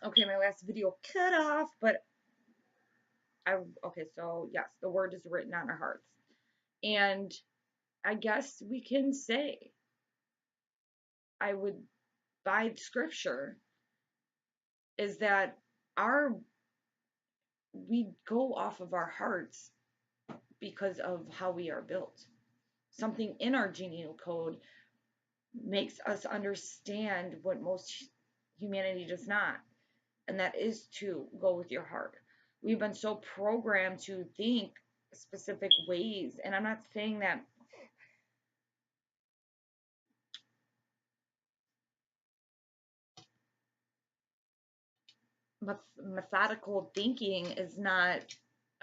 Okay, my last video cut off, but okay, so yes, the word is written on our hearts. And I guess we can say, I would, by scripture, is that our we go off of our hearts because of how we are built. Something in our genial code makes us understand what most humanity does not, and that is to go with your heart. We've been so programmed to think specific ways, and I'm not saying that methodical thinking is not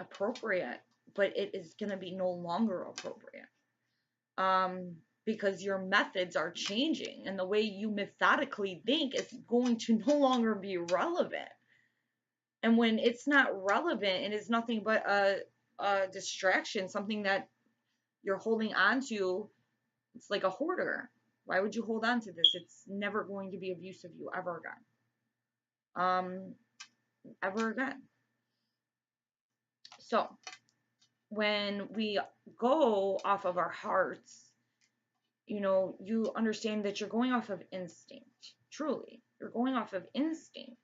appropriate, but it is going to be no longer appropriate. Because your methods are changing and the way you methodically think is going to no longer be relevant. And when it's not relevant and it's nothing but a distraction, something that you're holding on to, it's like a hoarder. Why would you hold on to this? It's never going to be of use of you ever again. Ever again. So when we go off of our hearts, you understand that you're going off of instinct. Truly, you're going off of instinct.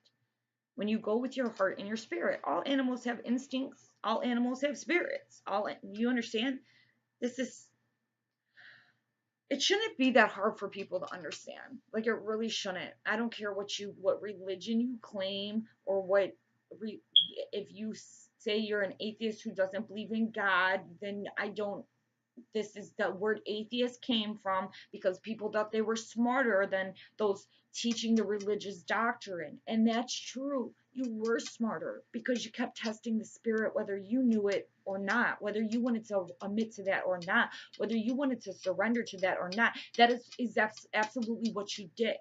When you go with your heart and your spirit, all animals have instincts. All animals have spirits. You understand? This is it shouldn't be that hard for people to understand. Like it really shouldn't. I don't care what religion you claim or if you say you're an atheist who doesn't believe in God, then I don't this is the word atheist came from because people thought they were smarter than those teaching the religious doctrine. And that's true. You were smarter because you kept testing the spirit, whether you knew it or not, whether you wanted to admit to that or not, whether you wanted to surrender to that or not. That is absolutely what you did.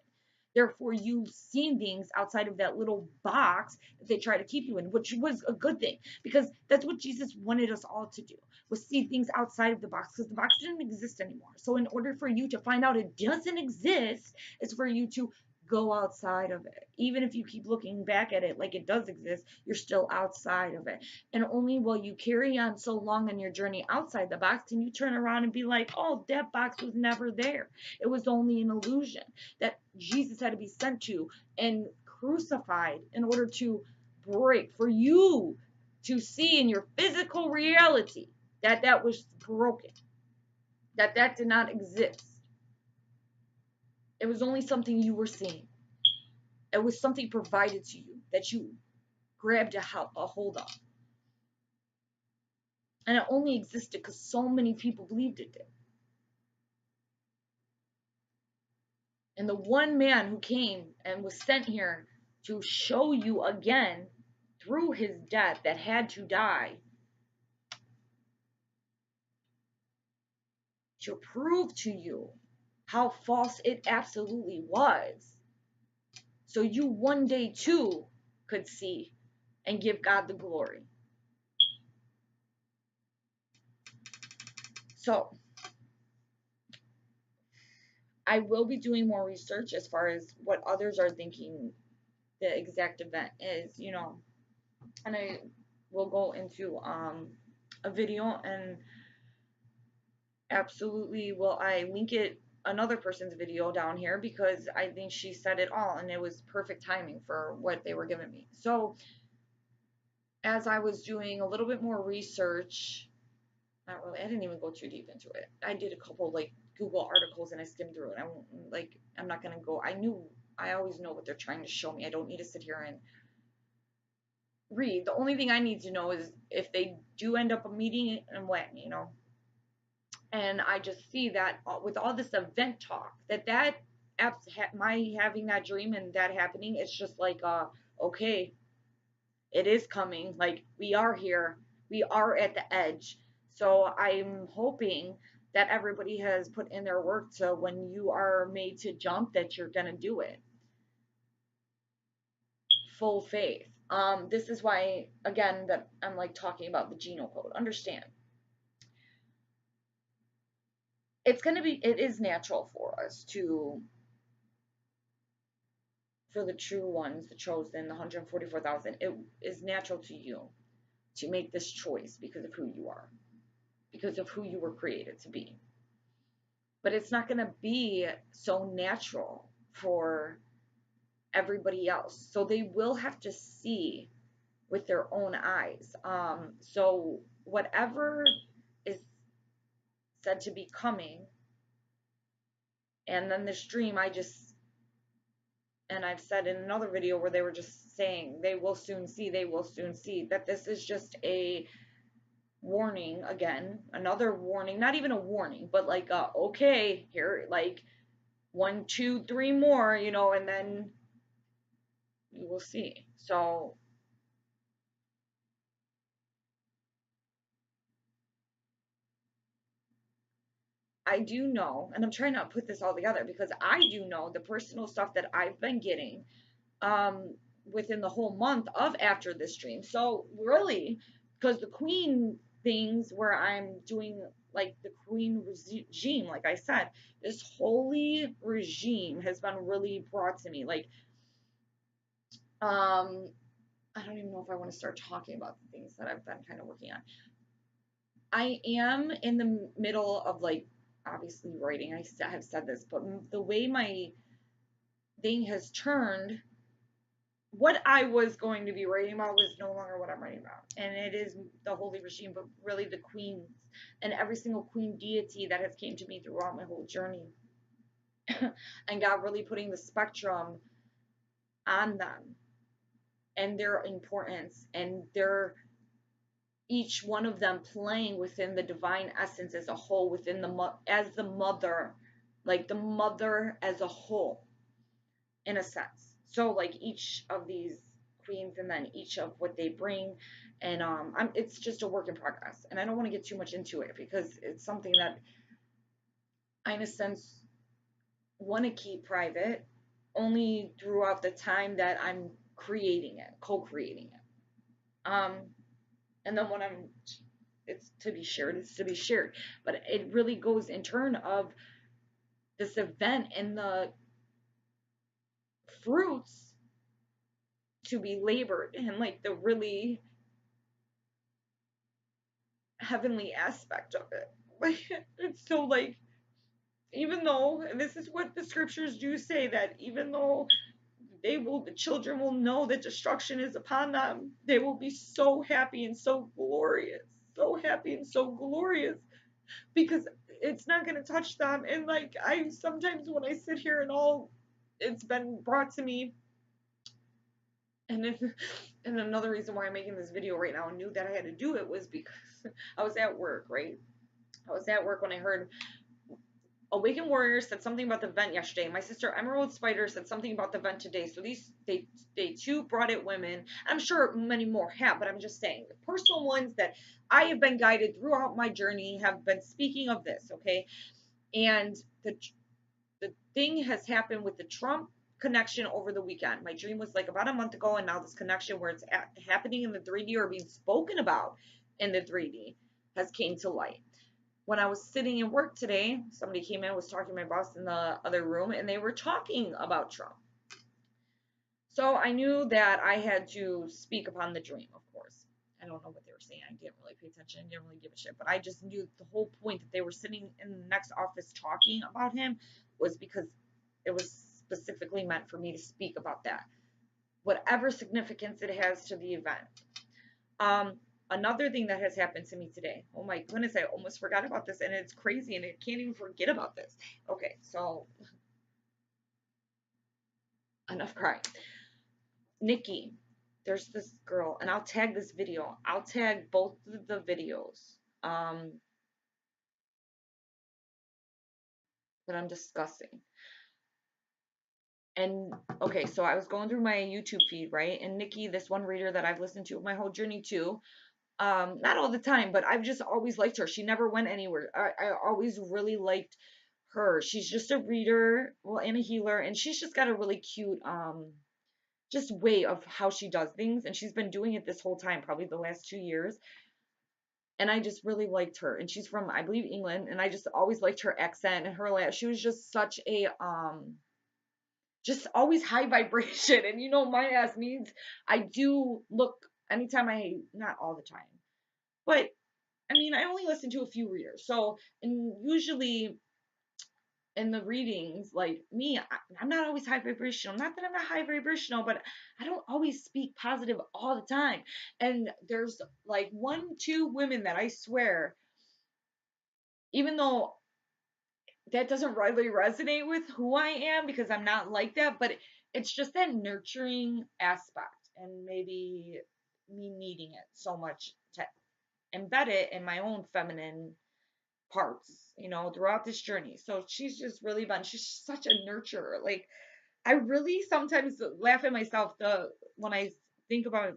Therefore, you've seen things outside of that little box that they try to keep you in, which was a good thing because that's what Jesus wanted us all to do, was see things outside of the box because the box didn't exist anymore. So in order for you to find out it doesn't exist, is for you to go outside of it. Even if you keep looking back at it like it does exist, you're still outside of it. And only will you carry on so long on your journey outside the box can you turn around and be like, oh, that box was never there. It was only an illusion that Jesus had to be sent to and crucified in order to break, for you to see in your physical reality that was broken, that did not exist. It was only something you were seeing. It was something provided to you that you grabbed a hold of. And it only existed because so many people believed it did. And the one man who came and was sent here to show you again through his death that had to die, to prove to you how false it absolutely was. So you one day too could see and give God the glory. So I will be doing more research as far as what others are thinking the exact event is, and I will go into a video and absolutely will I link it another person's video down here because I think she said it all and it was perfect timing for what they were giving me. So as I was doing a little bit more research, not really, I didn't even go too deep into it. I did a couple like Google articles and I skimmed through it. I'm not gonna go. I always know what they're trying to show me. I don't need to sit here and read. The only thing I need to know is if they do end up meeting and when, And I just see that with all this event talk, my having that dream and that happening, it's just like, okay, it is coming. Like we are here, we are at the edge. So I'm hoping that everybody has put in their work to when you are made to jump, that you're gonna do it. Full faith. This is why, again, that I'm like talking about the genome code. Understand, it is natural for us to for the true ones, the chosen, the 144,000, it is natural to you to make this choice because of who you are, because of who you were created to be. But it's not going to be so natural for everybody else. So they will have to see with their own eyes. So whatever is said to be coming, and then this dream, and I've said in another video where they were just saying they will soon see, that this is just a warning again, another warning, not even a warning, but like, okay, here, like 1, 2, 3 more, and then you will see. So I do know, and I'm trying not to put this all together because I do know the personal stuff that I've been getting um, within the whole month of after this dream. So really, because the queen things where I'm doing like the queen regime, like I said, this holy regime has been really brought to me. Like, I don't even know if I want to start talking about the things that I've been kind of working on. I am in the middle of like obviously writing. I have said this, but the way my thing has turned, what I was going to be writing about was no longer what I'm writing about. And it is the holy regime, but really the queens and every single queen deity that has came to me throughout my whole journey. And God really putting the spectrum on them and their importance and their each one of them playing within the divine essence as a whole, within as the mother, like the mother as a whole, in a sense. So like each of these queens and then each of what they bring, and it's just a work in progress, and I don't want to get too much into it because it's something that I, in a sense, want to keep private, only throughout the time that I'm creating it, co-creating it. And then when it's to be shared, it's to be shared. But it really goes in turn of this event and the fruits to be labored and like the really heavenly aspect of it. Like it's so like, even though, and this is what the scriptures do say, that even though the children will know that destruction is upon them, they will be so happy and so glorious, so happy and so glorious, because it's not going to touch them. And like, I sometimes when I sit here and all it's been brought to me, and if, and another reason why I'm making this video right now and knew that I had to do it was because I was at work, right? I was at work when I heard Awakened Warrior said something about the vent yesterday. My sister Emerald Spider said something about the vent today. So they too brought it women. I'm sure many more have, but I'm just saying the personal ones that I have been guided throughout my journey have been speaking of this, okay? And the thing has happened with the Trump connection over the weekend. My dream was like about a month ago, and now this connection where it's happening in the 3D or being spoken about in the 3D has came to light. When I was sitting in work today, somebody came in, was talking to my boss in the other room, and they were talking about Trump. So I knew that I had to speak upon the dream, of course. I don't know what they were saying. I didn't really pay attention. I didn't really give a shit. But I just knew the whole point that they were sitting in the next office talking about him was because it was specifically meant for me to speak about that. Whatever significance it has to the event. Another thing that has happened to me today. Oh my goodness, I almost forgot about this, and it's crazy, and I can't even forget about this. Okay, so enough crying. Nikki, there's this girl, and I'll tag this video. I'll tag both of the videos that I'm discussing. And okay, so I was going through my YouTube feed, right? And Nikki, this one reader that I've listened to my whole journey to, not all the time, but I've just always liked her. She never went anywhere. I always really liked her. She's just a reader, well, and a healer, and she's just got a really cute just way of how she does things, and she's been doing it this whole time, probably the last 2 years. And I just really liked her. And she's from, I believe, England, and I just always liked her accent and her laugh. She was just such a just always high vibration. And you know, my ass needs, I do look anytime not all the time, but I mean, I only listen to a few readers. So, and usually in the readings, like me, I'm not always high vibrational. Not that I'm not high vibrational, but I don't always speak positive all the time. And there's like one, two women that I swear, even though that doesn't really resonate with who I am because I'm not like that, but it's just that nurturing aspect and maybe me needing it so much to embed it in my own feminine parts, you know, throughout this journey. So she's just really been, she's such a nurturer. Like I really sometimes laugh at myself when I think about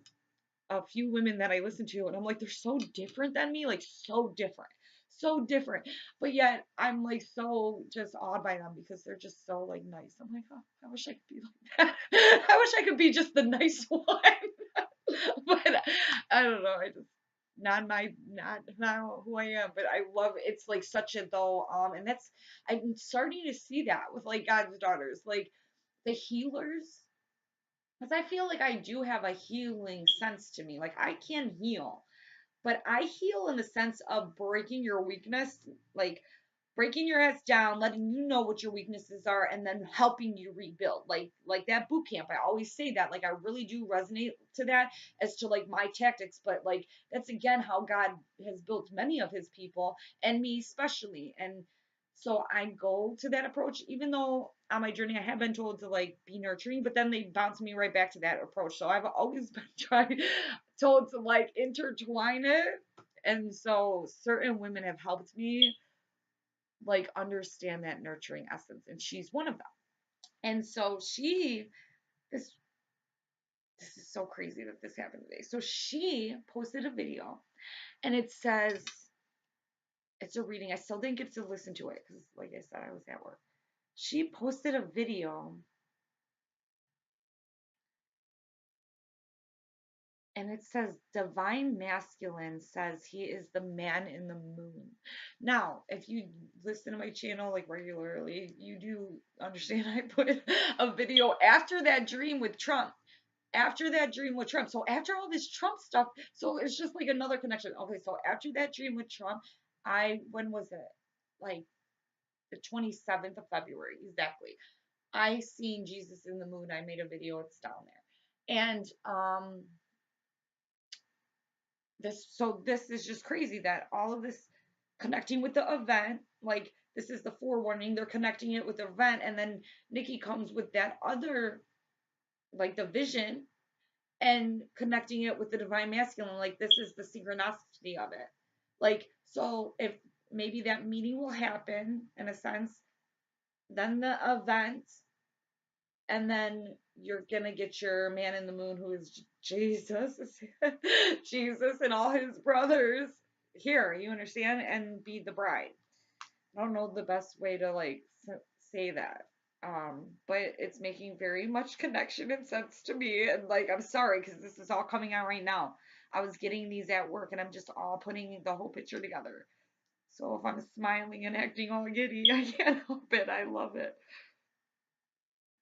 a few women that I listen to, and I'm like, they're so different than me, like so different, so different. But yet I'm like so just awed by them because they're just so like nice. I'm like, oh, I wish I could be like that. I wish I could be just the nice one. But I don't know. I just not who I am. But I love it's like such a though. And that's I'm starting to see that with like God's daughters, like the healers, because I feel like I do have a healing sense to me. Like I can heal, but I heal in the sense of breaking your weakness, like breaking your ass down, letting you know what your weaknesses are, and then helping you rebuild. Like that boot camp. I always say that. Like I really do resonate to that as to like my tactics, but like that's again how God has built many of his people and me especially. And so I go to that approach, even though on my journey I have been told to like be nurturing, but then they bounce me right back to that approach. So I've always been told to like intertwine it. And so certain women have helped me like understand that nurturing essence, and she's one of them. And so this this is so crazy that this happened today. So she posted a video, and it says it's a reading. I still didn't get to listen to it because, like I said, I was at work. She posted a video, and it says divine masculine says he is the man in the moon. Now if you listen to my channel like regularly, you do understand I put a video after that dream with Trump, so after all this Trump stuff, so it's just like another connection. Okay, so after that dream with Trump, when was it, like the 27th of February exactly, I seen Jesus in the moon. I made a video, it's down there. And this is just crazy that all of this connecting with the event, like this is the forewarning, they're connecting it with the event, and then Nikki comes with that other, like the vision, and connecting it with the divine masculine, like this is the synchronicity of it. Like so if maybe that meeting will happen in a sense, then the event, and then you're gonna get your man in the moon who is Jesus, Jesus and all his brothers here, you understand, and be the bride. I don't know the best way to like say that. But it's making very much connection and sense to me. And like, I'm sorry because this is all coming out right now. I was getting these at work and I'm just all putting the whole picture together. So if I'm smiling and acting all giddy, I can't help it. I love it.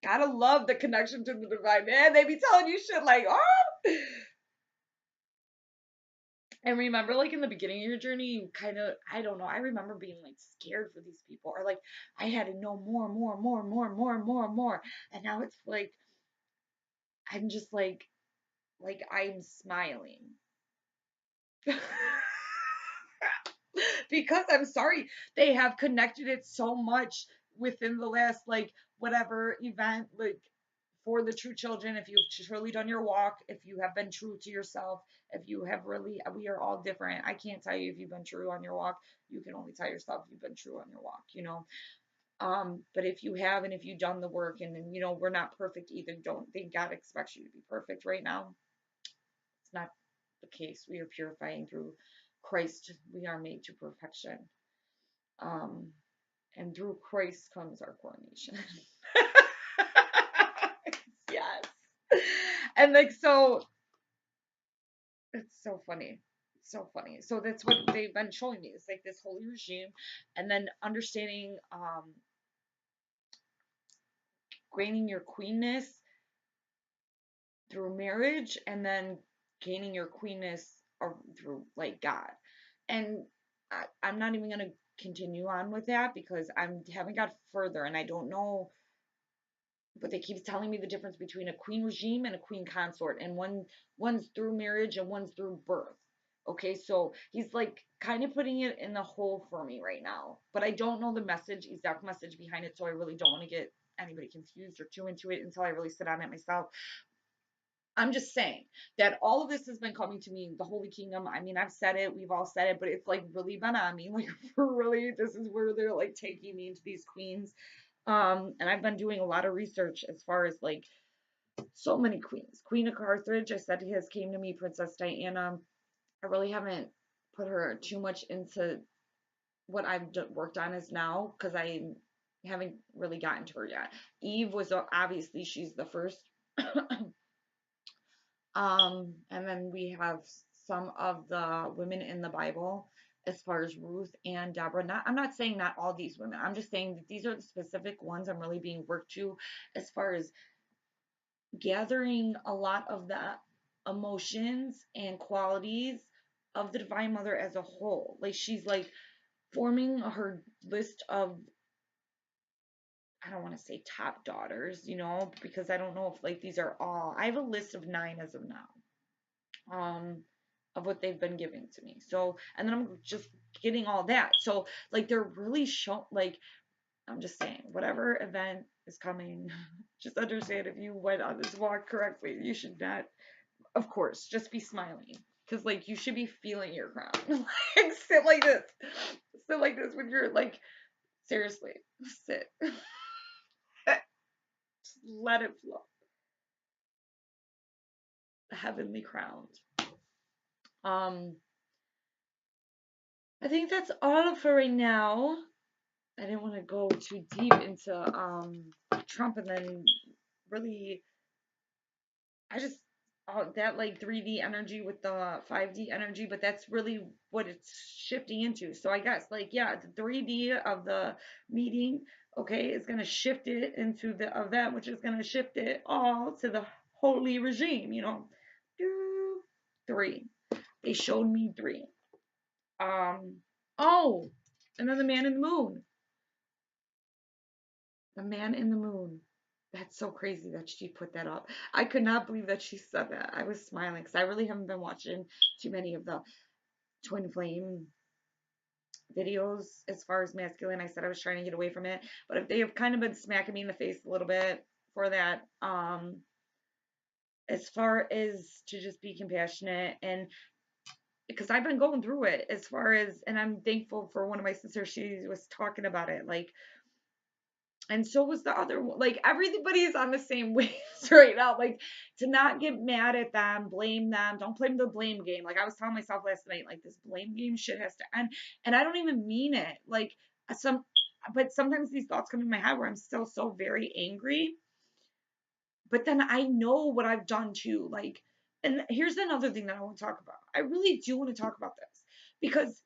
Gotta love the connection to the divine, man. They be telling you shit like, oh. And remember, like in the beginning of your journey, you kind of, I don't know, I remember being like scared for these people, or like I had to know more, more, more, more, more, more, more. And now it's like, I'm just like I'm smiling. Because I'm sorry, they have connected it so much within the last like whatever event, like for the true children, if you've truly done your walk, if you have been true to yourself, if you have really, we are all different. I can't tell you if you've been true on your walk. You can only tell yourself you've been true on your walk, you know. But if you have, and if you've done the work, and you know, we're not perfect either. Don't think God expects you to be perfect right now. It's not the case. We are purifying through Christ. We are made to perfection. Um, and through Christ comes our coronation. Yes. And like so it's so funny. So funny. So that's what they've been showing me. It's like this holy regime, and then understanding gaining your queenness through marriage and then gaining your queenness through like God. And I'm not even going to continue on with that because I haven't got further and I don't know, but they keep telling me the difference between a queen regime and a queen consort, and one's through marriage and one's through birth. Okay, so he's like kind of putting it in the hole for me right now, but I don't know the message, exact message behind it, so I really don't want to get anybody confused or too into it until I really sit on it myself. I'm just saying that all of this has been coming to me, the Holy Kingdom. I mean, I've said it, we've all said it, but it's like really been on me. Like, for really, this is where they're like taking me into these queens. And I've been doing a lot of research as far as like so many queens. Queen of Carthage, I said his came to me, Princess Diana. I really haven't put her too much into what I've worked on as now because I haven't really gotten to her yet. Eve was obviously she's the first. And then we have some of the women in the Bible as far as Ruth and Deborah. Not, I'm not saying not all these women. I'm just saying that these are the specific ones I'm really being worked to as far as gathering a lot of the emotions and qualities of the Divine Mother as a whole. Like she's like forming her list of, I don't want to say top daughters, because I don't know if like these are all. I have a list of 9 as of now. Of what they've been giving to me. So, and then I'm just getting all that. So, like, they're really like, I'm just saying, whatever event is coming, just understand if you went on this walk correctly, you should not, of course, just be smiling. Because, like, you should be feeling your crown. Like, sit like this. Sit like this when you're, like, seriously, sit. Just let it flow. Heavenly crowned. I think that's all for right now. I didn't want to go too deep into Trump and then really I just that like 3D energy with the 5D energy, but that's really what it's shifting into. So I guess like yeah, the 3D of the meeting, okay, is gonna shift it into the event, which is gonna shift it all to the holy regime, Do 3. They showed me 3. Oh, and then the man in the moon. The Man in the Moon. That's so crazy that she put that up. I could not believe that she said that. I was smiling because I really haven't been watching too many of the twin flame videos as far as masculine. I said I was trying to get away from it, but if they have kind of been smacking me in the face a little bit for that, as far as to just be compassionate and because I've been going through it as far as, and I'm thankful for one of my sisters. She was talking about it, like and so was the other one. Like everybody's on the same waves right now. Like to not get mad at them, blame them. Don't play the blame game. Like I was telling myself last night, like this blame game shit has to end. And I don't even mean it. Like but sometimes these thoughts come in my head where I'm still so very angry. But then I know what I've done too. Like, and here's another thing that I want to talk about. I really do want to talk about this because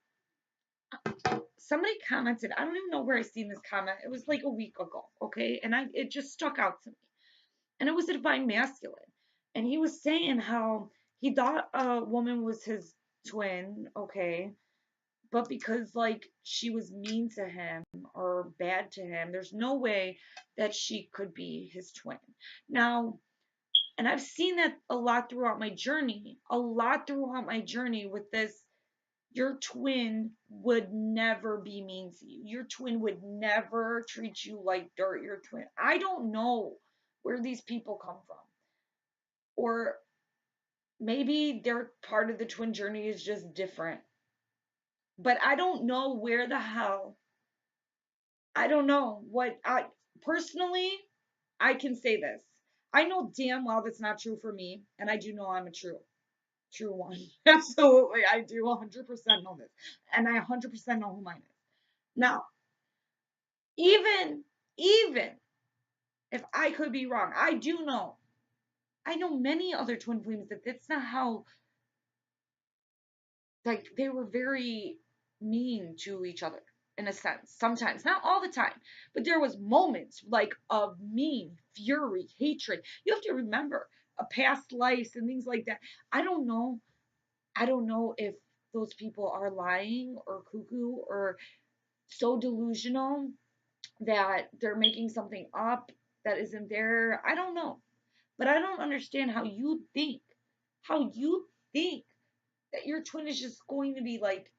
somebody commented, I don't even know where I seen this comment. It was like a week ago, okay? And it just stuck out to me. And it was a divine masculine. And he was saying how he thought a woman was his twin, okay? But because like she was mean to him or bad to him, there's no way that she could be his twin. Now, and I've seen that a lot throughout my journey, with this. Your twin would never be mean to you. Your twin would never treat you like dirt. Your twin. I don't know where these people come from. Or maybe their part of the twin journey is just different. But I don't know where the hell. I don't know what I personally I can say this. I know damn well that's not true for me, and I do know I'm a true one. Absolutely, I do 100% know this, and I 100% know who mine is. Now, even if I could be wrong, I know many other twin flames that that's not how, like they were very mean to each other. in a sense, sometimes, not all the time, but there was moments like of mean fury, hatred. You have to remember past lives and things like that. I don't know. I don't know if those people are lying or cuckoo or so delusional that they're making something up that isn't there. I don't know. But I don't understand how you think that your twin is just going to be like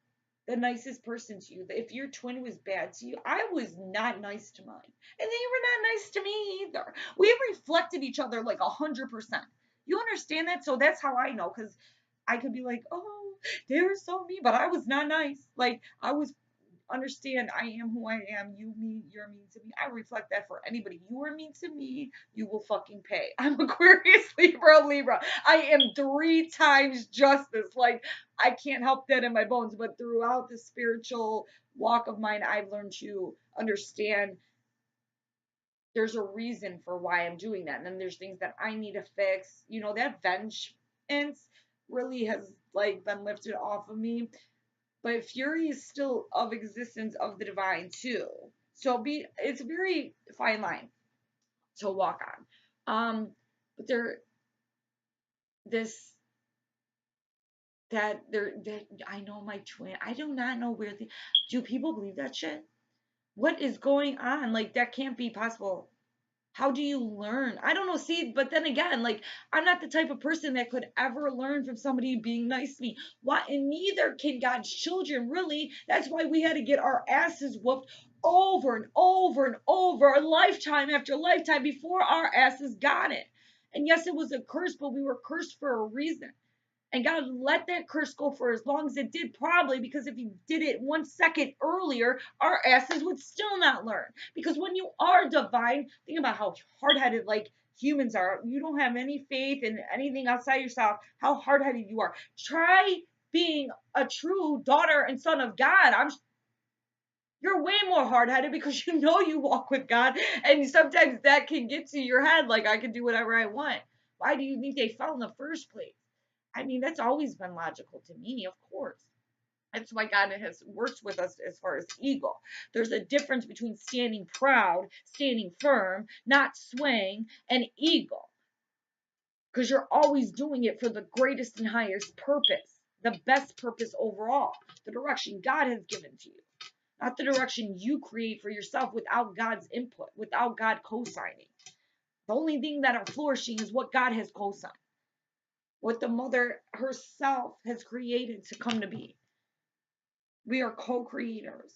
the nicest person to you. If your twin was bad to you, I was not nice to mine. And they were not nice to me either. We reflected each other like 100%. You understand that? So that's how I know, because I could be like, oh, they were so mean, but I was not nice. Like, I was understand I am who I am. You're mean to me. I reflect that for anybody. You are mean to me, you will fucking pay. I'm Aquarius, Libra, Libra. I am 3 times justice. Like, I can't help that in my bones. But throughout the spiritual walk of mine, I've learned to understand there's a reason for why I'm doing that. And then there's things that I need to fix. You know, that vengeance really has like been lifted off of me, but fury is still of existence of the divine too. So it's a very fine line to walk on. But there this that I know my twin. I do not know where the do people believe that shit? What is going on? Like, that can't be possible. How do you learn? I don't know. See, but then again, like, I'm not the type of person that could ever learn from somebody being nice to me. Why? And neither can God's children, really. That's why we had to get our asses whooped over and over and over, lifetime after lifetime, before our asses got it. And yes, it was a curse, but we were cursed for a reason. And God let that curse go for as long as it did, probably because if He did it 1 second earlier, our asses would still not learn. Because when you are divine, think about how hard headed like humans are. You don't have any faith in anything outside yourself, how hard headed you are. Try being a true daughter and son of God. You're way more hard headed because you know you walk with God, and sometimes that can get to your head like I can do whatever I want. Why do you think they fell in the first place? I mean, that's always been logical to me, of course. That's why God has worked with us as far as ego. There's a difference between standing proud, standing firm, not swaying, and ego. Because you're always doing it for the greatest and highest purpose, the best purpose overall, the direction God has given to you, not the direction you create for yourself without God's input, without God co signing. The only thing that are flourishing is what God has co signed, what the mother herself has created to come to be. We are co-creators.